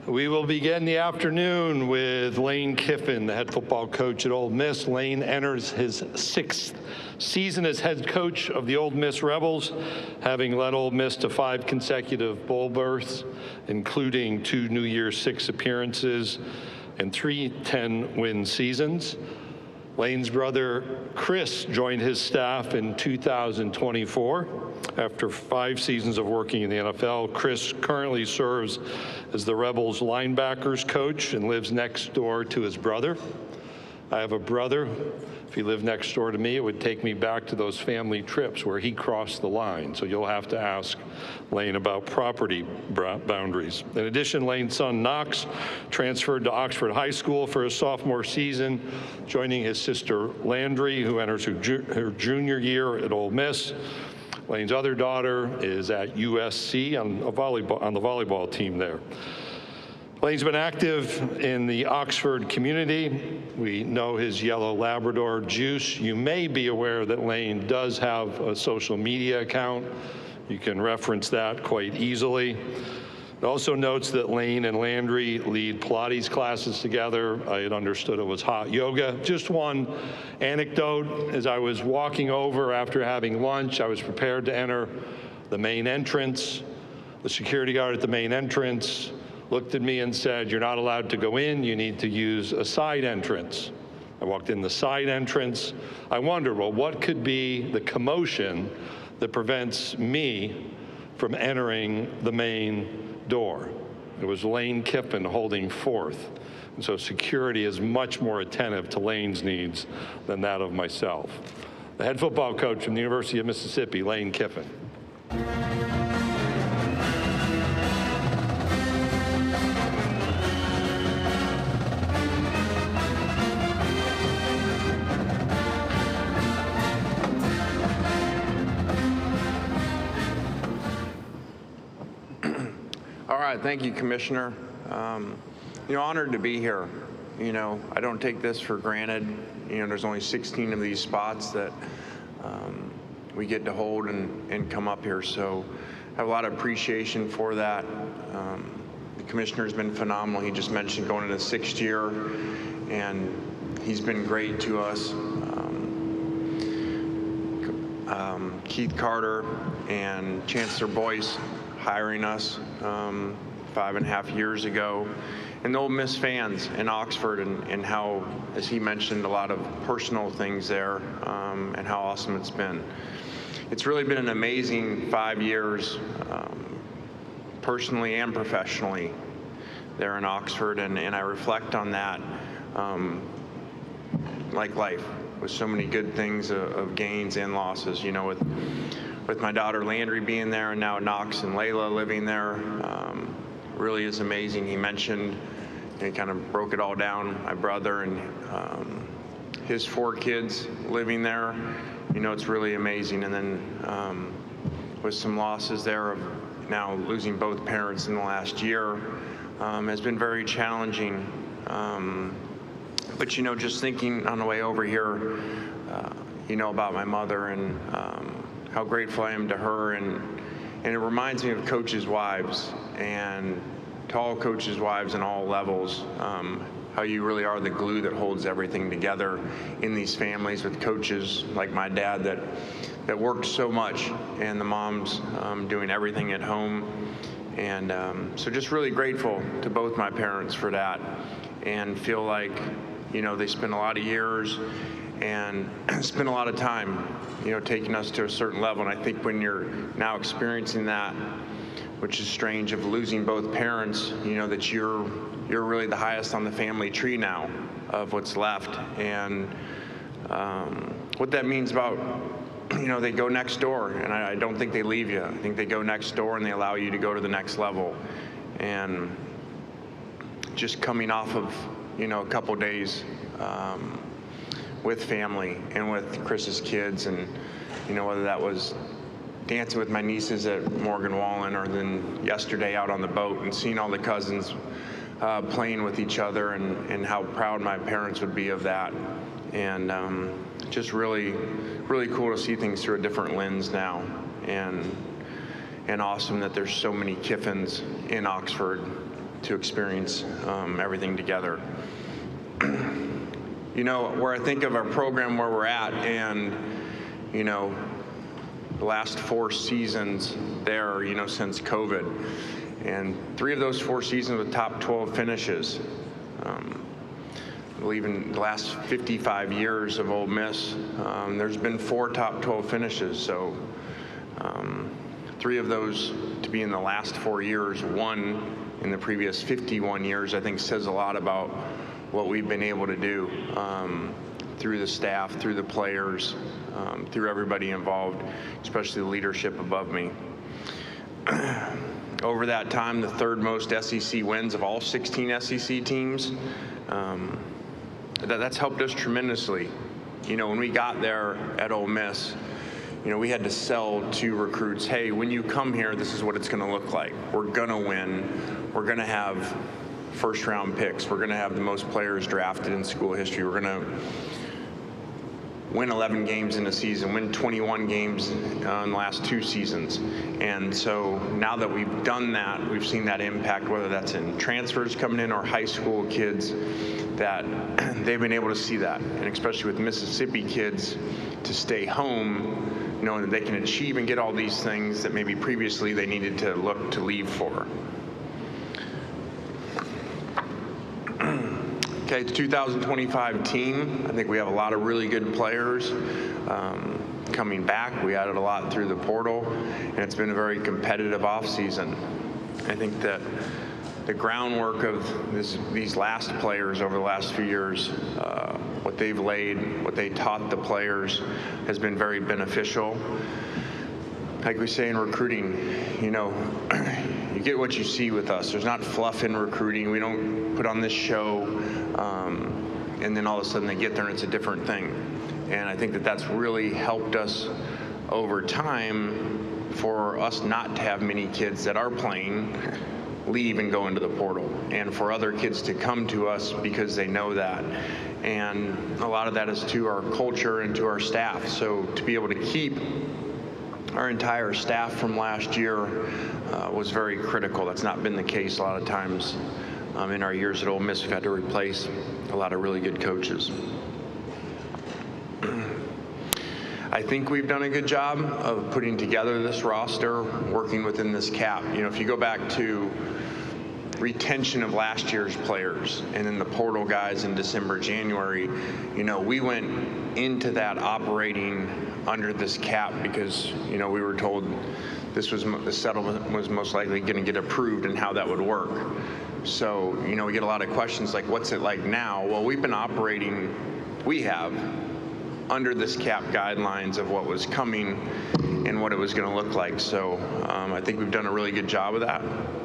We will begin the afternoon with Lane Kiffin, the head football coach at Ole Miss. Lane enters his 6th season as head coach of the Ole Miss Rebels, having led Ole Miss to 5 consecutive bowl berths, including 2 New Year's Six appearances and 3 10-win seasons. Lane's brother, Chris, joined his staff in 2024. After 5 seasons of working in the NFL, Chris currently serves as the Rebels linebackers coach and lives next door to his brother. I have a brother. If he lived next door to me, it would take me back to those family trips where he crossed the line. So you'll have to ask Lane about property boundaries. In addition, Lane's son, Knox, transferred to Oxford High School for his sophomore season, joining his sister, Landry, who enters her junior year at Ole Miss. Lane's other daughter is at USC on the volleyball team there. Lane's been active in the Oxford community. We know his yellow Labrador Juice. You may be aware that Lane does have a social media account. You can reference that quite easily. It also notes that Lane and Landry lead Pilates classes together. I had understood it was hot yoga. Just one anecdote, as I was walking over after having lunch, I was prepared to enter the main entrance. The security guard at the main entrance looked at me and said, "You're not allowed to go in, you need to use a side entrance." I walked in the side entrance. I wondered, well, what could be the commotion that prevents me from entering the main door? It was Lane Kiffin holding forth. And so security is much more attentive to Lane's needs than that of myself. The head football coach from the University of Mississippi, Lane Kiffin. All right, thank you, Commissioner. Honored to be here. I don't take this for granted. There's only 16 of these spots that we get to hold and come up here. So I have a lot of appreciation for that. The Commissioner's been phenomenal. He just mentioned going into the 6th year, and he's been great to us. Keith Carter and Chancellor Boyce hiring us 5.5 years ago, and the Ole Miss fans in Oxford, and how, as he mentioned, a lot of personal things there, and how awesome it's been. It's really been an amazing 5 years, personally and professionally, there in Oxford, and I reflect on that like life, with so many good things of gains and losses, with my daughter Landry being there, and now Knox and Layla living there. Really is amazing. He mentioned, he kind of broke it all down, my brother and his 4 kids living there. It's really amazing. And then with some losses there of now losing both parents in the last year, has been very challenging. But just thinking on the way over here, about my mother and how grateful I am to her, and it reminds me of coaches' wives, and to all coaches' wives in all levels, how you really are the glue that holds everything together in these families, with coaches like my dad that worked so much, and the moms doing everything at home. And so just really grateful to both my parents for that, and feel like, they spent a lot of years and spent a lot of time, taking us to a certain level. And I think when you're now experiencing that, which is strange, of losing both parents, that you're really the highest on the family tree now of what's left. And what that means about, they go next door, and I don't think they leave you. I think they go next door and they allow you to go to the next level. And just coming off of, a couple days with family and with Chris's kids, and whether that was dancing with my nieces at Morgan Wallen, or then yesterday out on the boat and seeing all the cousins playing with each other, and how proud my parents would be of that. And just really, really cool to see things through a different lens now, and awesome that there's so many Kiffins in Oxford to experience everything together. You know, where I think of our program where we're at, and, you know, the last 4 seasons there, you know, since COVID, and 3 of those 4 seasons with top 12 finishes. I believe in the last 55 years of Ole Miss, there's been 4 top 12 finishes. So 3 of those to be in the last 4 years, 1 in the previous 51 years, I think says a lot about what we've been able to do through the staff, through the players, through everybody involved, especially the leadership above me. Over that time, the 3rd most SEC wins of all 16 SEC teams. That's helped us tremendously. You know, when we got there at Ole Miss, you know, we had to sell to recruits, hey, when you come here, this is what it's going to look like. We're going to win. We're going to have first-round picks. We're going to have the most players drafted in school history. We're going to win 11 games in a season, win 21 games in the last 2 seasons. And so now that we've done that, we've seen that impact, whether that's in transfers coming in or high school kids, that they've been able to see that. And especially with Mississippi kids, to stay home, knowing that they can achieve and get all these things that maybe previously they needed to look to leave for. Okay, the 2025 team, I think we have a lot of really good players coming back. We added a lot through the portal, and it's been a very competitive offseason. I think that the groundwork of these last players over the last few years, what they've laid, what they taught the players has been very beneficial. Like we say in recruiting, you know, you get what you see with us. There's not fluff in recruiting. We don't put on this show and then all of a sudden they get there and it's a different thing. And I think that that's really helped us over time for us not to have many kids that are playing leave and go into the portal, and for other kids to come to us because they know that. And a lot of that is to our culture and to our staff. So to be able to keep our entire staff from last year was very critical. That's not been the case a lot of times in our years at Ole Miss. We've had to replace a lot of really good coaches. I think we've done a good job of putting together this roster, working within this cap. You know, if you go back to retention of last year's players and then the portal guys in December, January, you know, we went into that operating under this cap because, you know, we were told the settlement was most likely going to get approved and how that would work. So, you know, we get a lot of questions like, what's it like now? Well, we've been operating, we have, under this cap guidelines of what was coming and what it was going to look like. So I think we've done a really good job of that.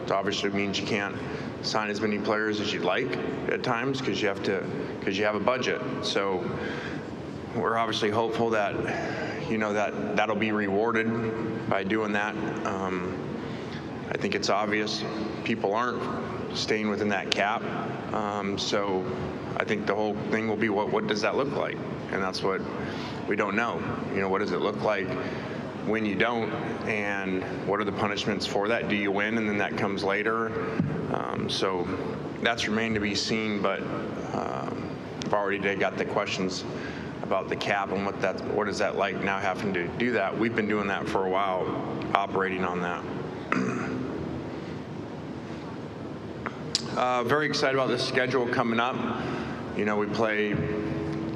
It obviously means you can't sign as many players as you'd like at times because you have a budget. So we're obviously hopeful that, you know, that'll be rewarded by doing that. I think it's obvious people aren't staying within that cap. So I think the whole thing will be what does that look like? And that's what we don't know. You know, what does it look like when you don't, and what are the punishments for that? Do you win and then that comes later? So that's remained to be seen, but I've already got the questions about the cap and what is that like now having to do that. We've been doing that for a while, operating on that. Very excited about this schedule coming up. You know, we play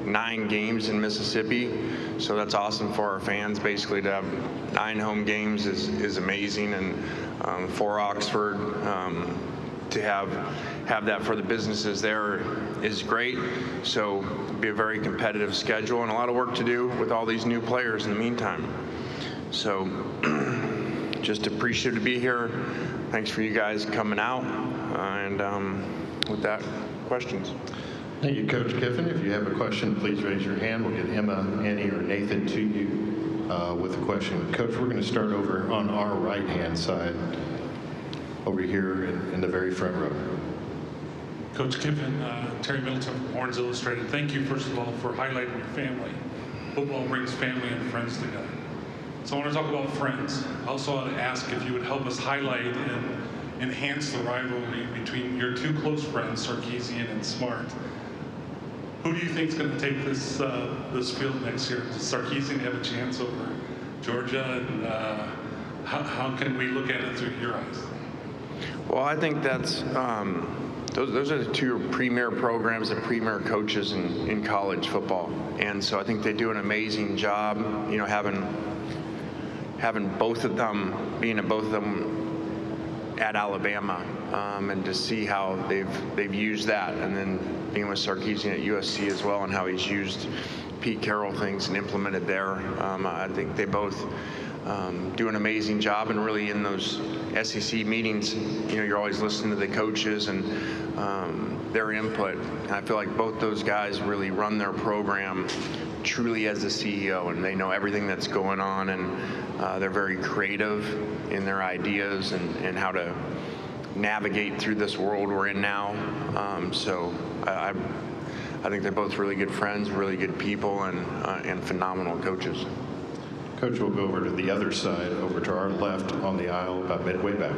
9 games in Mississippi, so that's awesome for our fans. Basically, to have 9 home games is amazing, and for Oxford to have that for the businesses there is great. So it'll be a very competitive schedule and a lot of work to do with all these new players in the meantime. So just appreciative to be here. Thanks for you guys coming out, and with that, questions. Thank you, Coach Kiffin. If you have a question, please raise your hand. We'll get Emma, Annie, or Nathan to you with a question. Coach, we're going to start over on our right-hand side, over here in the very front row. Coach Kiffin, Terry Middleton from Horns Illustrated. Thank you, first of all, for highlighting your family. Football brings family and friends together. So I want to talk about friends. I also want to ask if you would help us highlight enhance the rivalry between your two close friends, Sarkisian and Smart. Who do you think is going to take this field next year? Does Sarkisian have a chance over Georgia? And how can we look at it through your eyes? Well, I think that's those are the two premier programs and premier coaches in college football, and so I think they do an amazing job. You know, having both of them, being at both of them at Alabama, and to see how they've used that, and then being with Sarkisian at USC as well, and how he's used Pete Carroll things and implemented there. I think they both do an amazing job, and really in those SEC meetings, you know, you're always listening to the coaches and their input. And I feel like both those guys really run their program truly as a CEO, and they know everything that's going on, and they're very creative in their ideas and how to navigate through this world we're in now. So I think they're both really good friends, really good people, and phenomenal coaches. Coach, we'll go over to the other side, over to our left on the aisle, about midway back.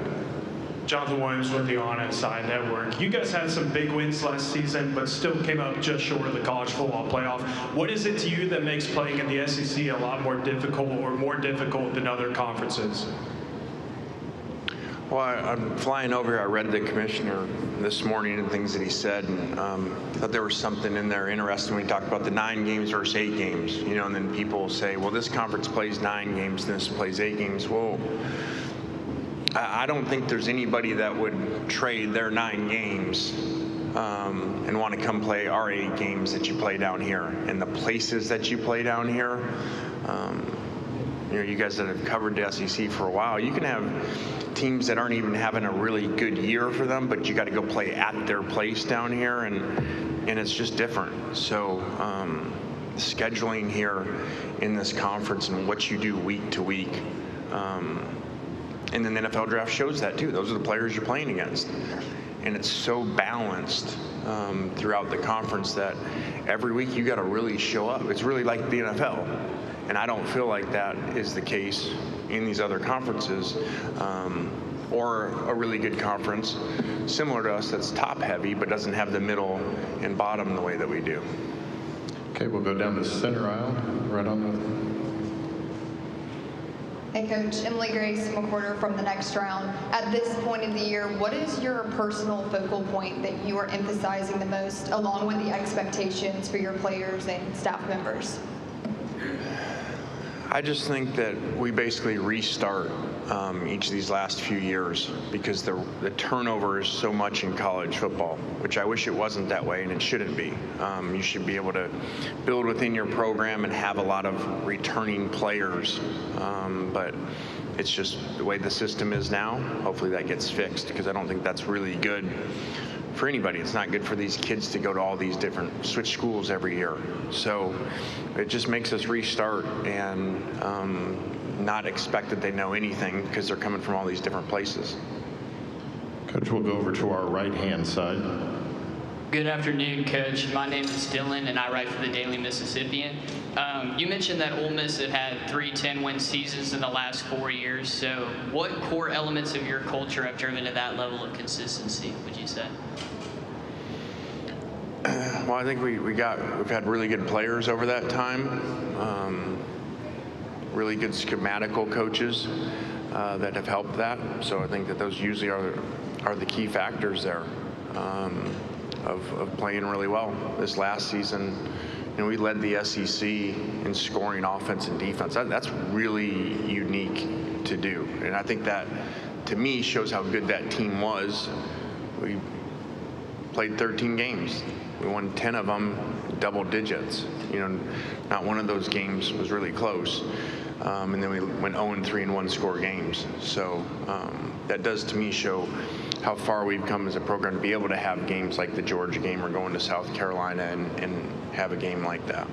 Jonathan Williams with the On Inside Network. You guys had some big wins last season, but still came up just short of the college football playoff. What is it to you that makes playing in the SEC a lot more difficult, or more difficult than other conferences? Well, I'm flying over here. I read the commissioner this morning and things that he said, and thought there was something in there interesting when he talked about the 9 games versus 8 games. You know, and then people say, well, this conference plays 9 games, this plays 8 games. Well, I don't think there's anybody that would trade their 9 games and want to come play our 8 games that you play down here, and the places that you play down here. You know, you guys that have covered the SEC for a while, you can have teams that aren't even having a really good year for them, but you got to go play at their place down here, and it's just different. So scheduling here in this conference and what you do week to week, and then the NFL draft shows that too. Those are the players you're playing against, and it's so balanced throughout the conference that every week you got to really show up. It's really like the NFL. And I don't feel like that is the case in these other conferences, or a really good conference similar to us that's top heavy but doesn't have the middle and bottom the way that we do. Okay, we'll go down the center aisle, right on the... Hey Coach, Emily Grace McWhorter from the Next Round. At this point in the year, what is your personal focal point that you are emphasizing the most, along with the expectations for your players and staff members? I just think that we basically restart each of these last few years, because the turnover is so much in college football, which I wish it wasn't that way, and it shouldn't be. You should be able to build within your program and have a lot of returning players, but it's just the way the system is now. Hopefully that gets fixed, because I don't think that's really good for anybody. It's not good for these kids to go to all these different switch schools every year. So it just makes us restart and not expect that they know anything, because they're coming from all these different places. Coach, we'll go over to our right-hand side. Good afternoon, Coach. My name is Dylan, and I write for the Daily Mississippian. You mentioned that Ole Miss had had 3 10-win seasons in the last 4 years. So what core elements of your culture have driven to that level of consistency, would you say? Well, I think we've had really good players over that time, really good schematical coaches that have helped that. So I think that those usually are the key factors there of playing really well. This last season, you know, we led the SEC in scoring offense and defense. That's really unique to do, and I think that, to me, shows how good that team was. We played 13 games. We won 10 of them double digits. You know, not one of those games was really close. And then we went 0-3 in one-score games. So that does, to me, show how far we've come as a program to be able to have games like the Georgia game, or going to South Carolina and have a game like that.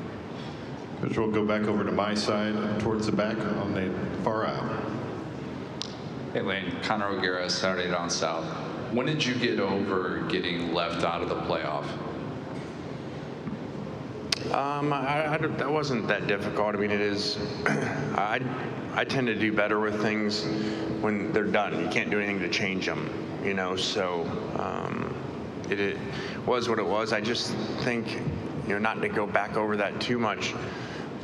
Coach, we'll go back over to my side, towards the back on the far aisle. Hey Lane, Connor O'Gara, Saturday Down South. When did you get over getting left out of the playoff? That wasn't that difficult. I mean, it is. I tend to do better with things when they're done. You can't do anything to change them, you know. So it was what it was. I just think, you know, not to go back over that too much,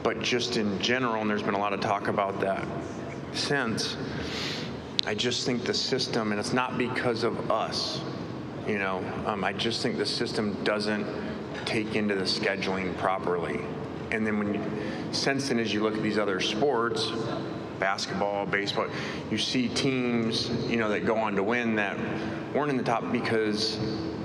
but just in general, and there's been a lot of talk about that since. I just think the system, and it's not because of us, you know, I just think the system doesn't take into the scheduling properly. And then since then, as you look at these other sports, basketball, baseball, you see teams, you know, that go on to win that weren't in the top because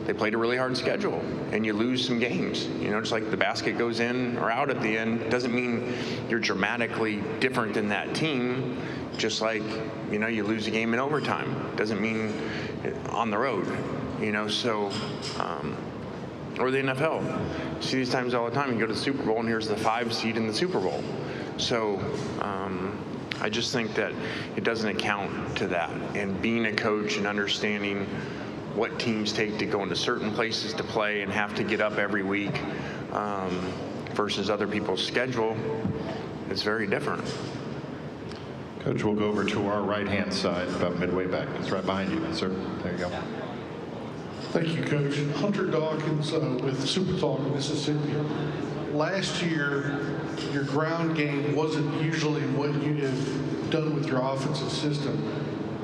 they played a really hard schedule, and you lose some games. You know, just like the basket goes in or out at the end, doesn't mean you're dramatically different than that team. Just like, you know, you lose a game in overtime, doesn't mean on the road, you know. So, or the NFL, you see these times all the time. You go to the Super Bowl, and here's the 5 seed in the Super Bowl. So, I just think that it doesn't account to that. And being a coach and understanding what teams take to go into certain places to play and have to get up every week versus other people's schedule, it's very different. Coach, we'll go over to our right-hand side, about midway back. It's right behind you, sir. There you go. Thank you, Coach. Hunter Dawkins with Super Talk, Mississippi. Last year, your ground game wasn't usually what you have done with your offensive system.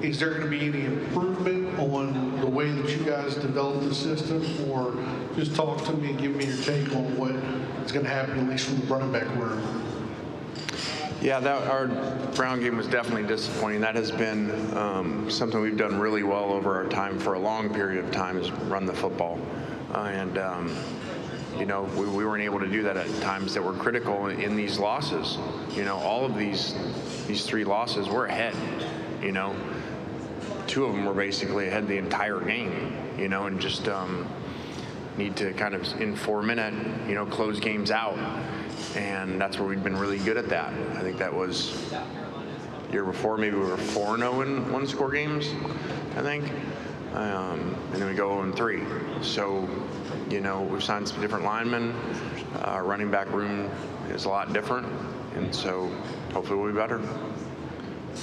Is there going to be any improvement on the way that you guys develop the system, or just talk to me and give me your take on what is going to happen, at least from the running back room? Yeah, our ground game was definitely disappointing. That has been something we've done really well over our time for a long period of time, is run the football. You know, we weren't able to do that at times that were critical in these losses. You know, all of these 3 losses, we're ahead, you know. 2 of them were basically ahead the entire game, you know, and just need to kind of, in 4-minute, you know, close games out. And that's where we've been really good at that. I think that was year before, maybe we were 4-0 in one-score games, I think. And then we go 0-3. So, you know, we've signed some different linemen. Running back room is a lot different. And so hopefully we'll be better.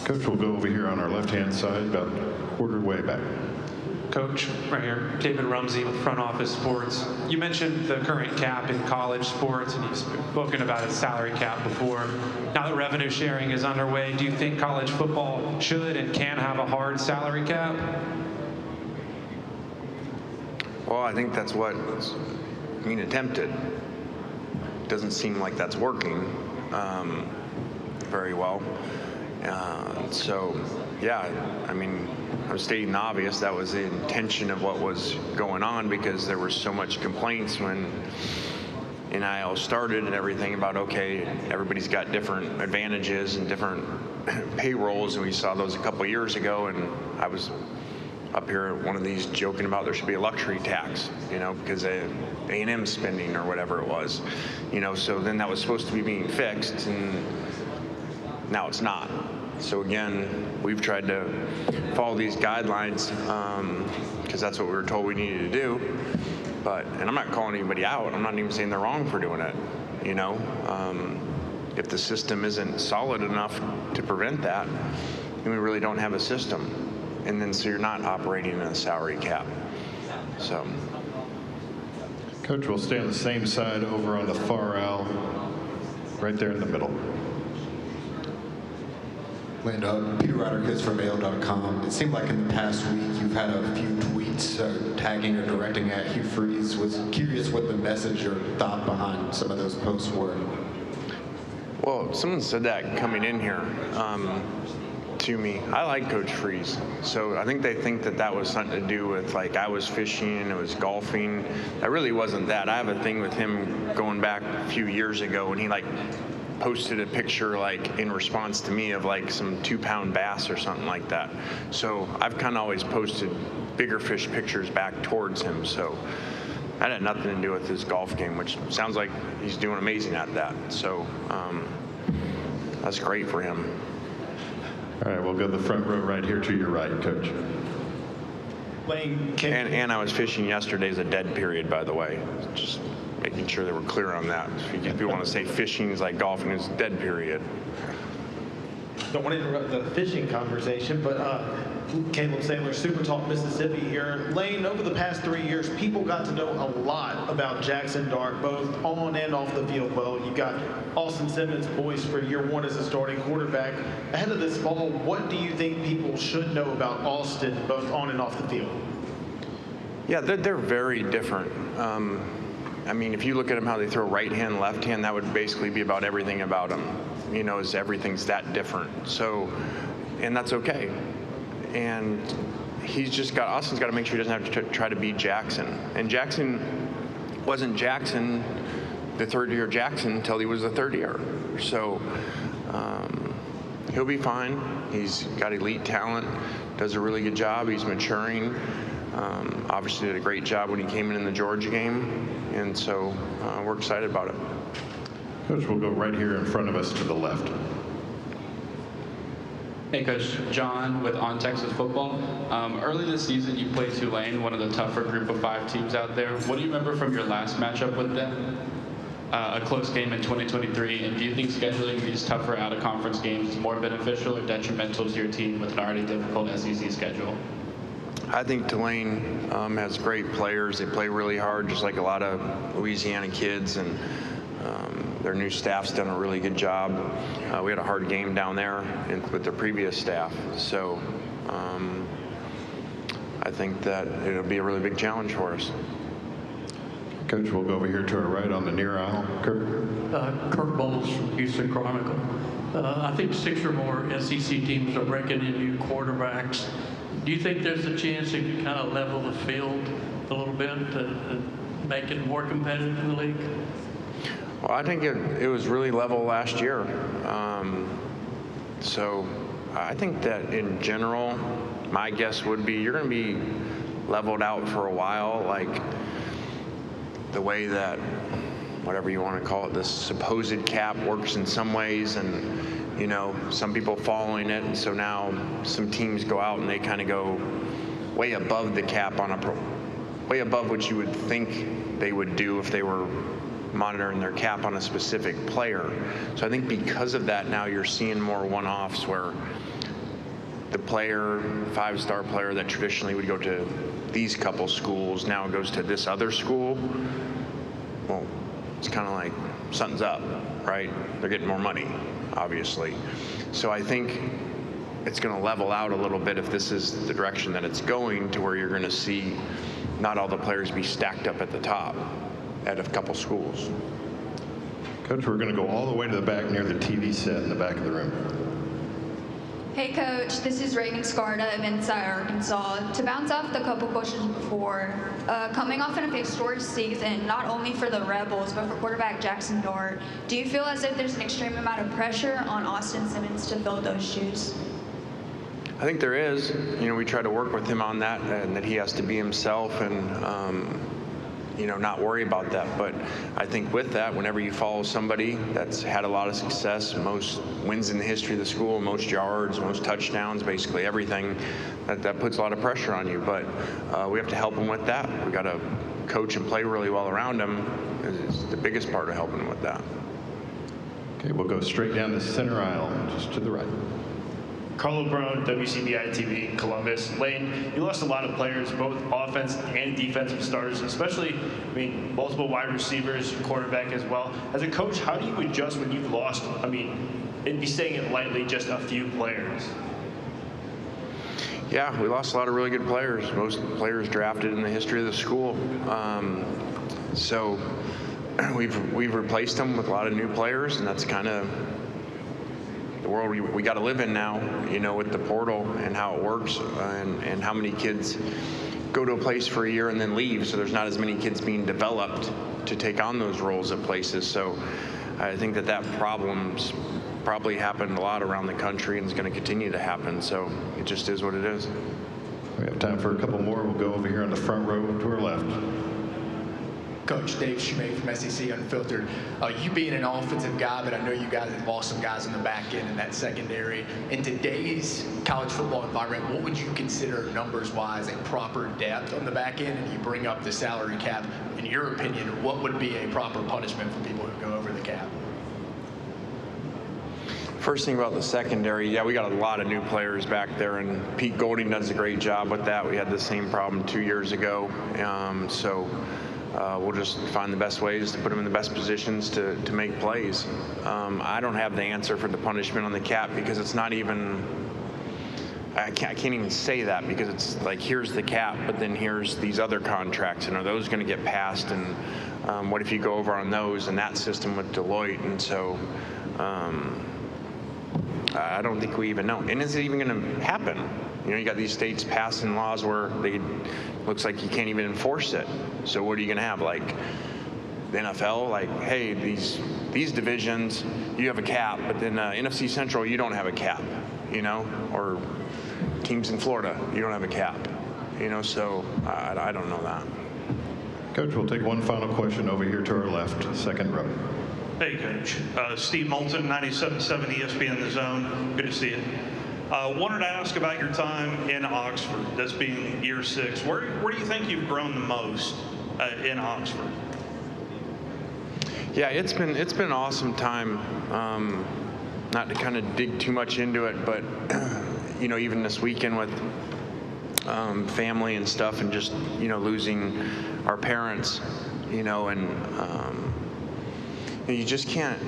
Coach, we'll go over here on our left-hand side, about quarter way back. Coach, right here, David Rumsey with Front Office Sports. You mentioned the current cap in college sports, and you've spoken about a salary cap before. Now that revenue sharing is underway, do you think college football should and can have a hard salary cap? Well, I think that's what's being attempted. It doesn't seem like that's working very well. So, yeah, I mean, I'm stating the obvious. That was the intention of what was going on, because there were so much complaints when NIL started and everything about, okay, everybody's got different advantages and different payrolls, and we saw those a couple years ago, and I was up here at one of these joking about there should be a luxury tax, you know, because of A&M spending or whatever it was, you know. So then that was supposed to be being fixed, and now it's not. So again, we've tried to follow these guidelines because that's what we were told we needed to do. And I'm not calling anybody out. I'm not even saying they're wrong for doing it. You know, if the system isn't solid enough to prevent that, then we really don't have a system. And then so you're not operating in a salary cap. So, Coach, we'll stay on the same side over on the far aisle, right there in the middle. Peter Rodriguez from AO.com. It seemed like in the past week you've had a few tweets tagging or directing at Hugh Freeze. Was curious what the message or thought behind some of those posts were. Well, someone said that coming in here to me. I like Coach Freeze, so I think they think that that was something to do with, like, I was fishing and it was golfing. That really wasn't that. I have a thing with him going back a few years ago, and he like posted a picture like in response to me of like some 2-pound bass or something like that. So I've kind of always posted bigger fish pictures back towards him. So that had nothing to do with his golf game, which sounds like he's doing amazing at that. So that's great for him. All right, we'll go to the front row right here to your right, Coach. And I was fishing yesterday as a dead period, by the way. Just making sure that we're clear on that. If you want to say fishing is like golfing, it's dead period. don't want to interrupt the fishing conversation, but Caleb Saylor, Super Talk Mississippi here. Lane, over the past 3 years, people got to know a lot about Jackson Dart, both on and off the field. Well, you got Austin Simmons poised for year one as a starting quarterback. Ahead of this fall, what do you think people should know about Austin, both on and off the field? Yeah, they're very different. I mean, if you look at them, how they throw right hand, left hand, that would basically be about everything about them. You know, is everything's that different. So, and that's okay. And Austin's got to make sure he doesn't have to try to beat Jackson. And Jackson wasn't Jackson, the third year Jackson, until he was the third year. So he'll be fine. He's got elite talent, does a really good job. He's maturing. Obviously did a great job when he came in the Georgia game. And so we're excited about it. Coach, we'll go right here in front of us to the left. Hey, Coach. John with On Texas Football. Early this season, you played Tulane, one of the tougher group of 5 teams out there. What do you remember from your last matchup with them? A close game in 2023. And do you think scheduling these tougher out-of-conference games is more beneficial or detrimental to your team with an already difficult SEC schedule? I think Tulane has great players. They play really hard, just like a lot of Louisiana kids, and their new staff's done a really good job. We had a hard game down there with the previous staff, so I think that it'll be a really big challenge for us. Coach, we'll go over here to our right on the near aisle. Kirk Bowles from Houston Chronicle. I think 6 or more SEC teams are breaking in new quarterbacks. Do you think there's a chance it could kind of level the field a little bit to make it more competitive in the league? Well, I think it was really level last year. So I think that in general, my guess would be you're going to be leveled out for a while, like the way that, whatever you want to call it, this supposed cap works in some ways, and, you know, some people following it, and so now some teams go out and they kind of go way above the cap on way above what you would think they would do if they were monitoring their cap on a specific player. So I think because of that, now you're seeing more one-offs where the player, 5-star player that traditionally would go to these couple schools now goes to this other school. Well, it's kind of like something's up, right? They're getting more money, obviously. So I think it's going to level out a little bit if this is the direction that it's going, to where you're going to see not all the players be stacked up at the top at a couple schools. Coach, we're going to go all the way to the back near the TV set in the back of the room. Hey, Coach, this is Reagan Scarda of Inside Arkansas. To bounce off the couple questions before, coming off an historic season, not only for the Rebels, but for quarterback Jackson Dart, do you feel as if there's an extreme amount of pressure on Austin Simmons to fill those shoes? I think there is. You know, we try to work with him on that, and that he has to be himself, and you know, not worry about that. But I think with that, whenever you follow somebody that's had a lot of success, most wins in the history of the school, most yards, most touchdowns, basically everything, that puts a lot of pressure on you. But we have to help him with that. We got to coach and play really well around him. Is the biggest part of helping him with that. Okay, we'll go straight down the center aisle, just to the right. Carlo Brown, WCBI TV, Columbus. Lane, you lost a lot of players, both offense and defensive starters, especially, I mean, multiple wide receivers, quarterback as well. As a coach, how do you adjust when you've lost, I mean, and be saying it lightly, just a few players? Yeah, we lost a lot of really good players. Most players drafted in the history of the school. So we've replaced them with a lot of new players, and that's kind of the world we got to live in now, you know, with the portal and how it works, and how many kids go to a place for a year and then leave. So there's not as many kids being developed to take on those roles at places. So I think that problem's probably happened a lot around the country and is going to continue to happen. So it just is what it is. We have time for a couple more. We'll go over here on the front row to our left. Coach Dave Schumate from SEC Unfiltered. You being an offensive guy, but I know you guys have lost some guys in the back end and that secondary. In today's college football environment, what would you consider numbers-wise a proper depth on the back end? And you bring up the salary cap. In your opinion, what would be a proper punishment for people who go over the cap? First thing about the secondary, yeah, we got a lot of new players back there, and Pete Golding does a great job with that. We had the same problem 2 years ago, we'll just find the best ways to put them in the best positions to make plays. I don't have the answer for the punishment on the cap because it's not even, I can't even say that because it's like, here's the cap, but then here's these other contracts, and are those going to get passed? And what if you go over on those and that system with Deloitte? And so I don't think we even know. And is it even going to happen? You know, you got these states passing laws where looks like you can't even enforce it. So what are you going to have? Like the NFL, like, hey, these divisions, you have a cap, but then NFC Central, you don't have a cap, you know, or teams in Florida, you don't have a cap, you know, so I don't know that. Coach, we'll take one final question over here to our left, second row. Hey, Coach. Steve Moulton, 97.7 ESPN The Zone. Good to see you. Wanted to ask about your time in Oxford, this being year 6. Where do you think you've grown the most in Oxford? Yeah, it's been an awesome time. Not to kind of dig too much into it, but you know, even this weekend with family and stuff, and just, you know, losing our parents, you know, and you just can't.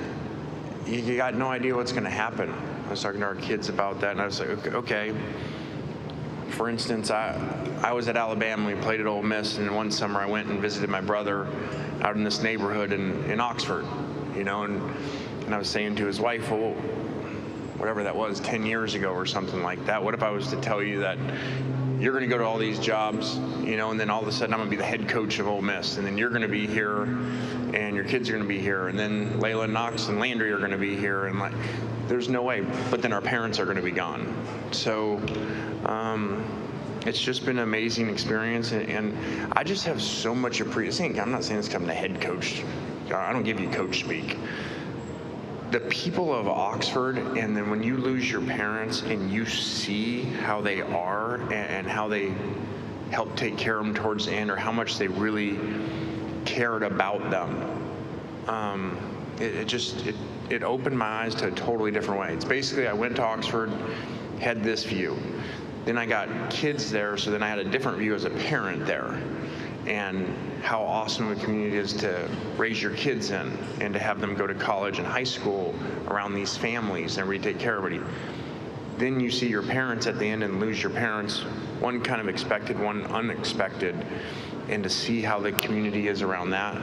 You got no idea what's going to happen. I was talking to our kids about that, and I was like, okay. For instance, I was at Alabama. We played at Ole Miss, and one summer I went and visited my brother out in this neighborhood in Oxford, you know, and I was saying to his wife, well, whatever that was, 10 years ago or something like that, what if I was to tell you that you're going to go to all these jobs, you know, and then all of a sudden I'm going to be the head coach of Ole Miss, and then you're going to be here, and your kids are going to be here, and then Layla, Knox, and Landry are going to be here, and like, there's no way. But then our parents are going to be gone. So it's just been an amazing experience, and I just have so much appreciation. I'm not saying it's coming to head coach. I don't give you coach speak. The people of Oxford, and then when you lose your parents and you see how they are and how they help take care of them towards the end, or how much they really cared about them, it opened my eyes to a totally different way. It's basically, I went to Oxford, had this view. Then I got kids there, so then I had a different view as a parent there, and how awesome a community is to raise your kids in and to have them go to college and high school around these families and really take care of everybody. Then you see your parents at the end and lose your parents, one kind of expected, one unexpected, and to see how the community is around that,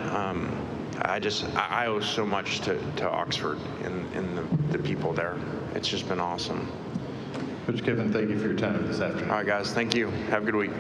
I owe so much to Oxford and the people there. It's just been awesome. Coach Kiffin, thank you for your time this afternoon. All right, guys, thank you. Have a good week.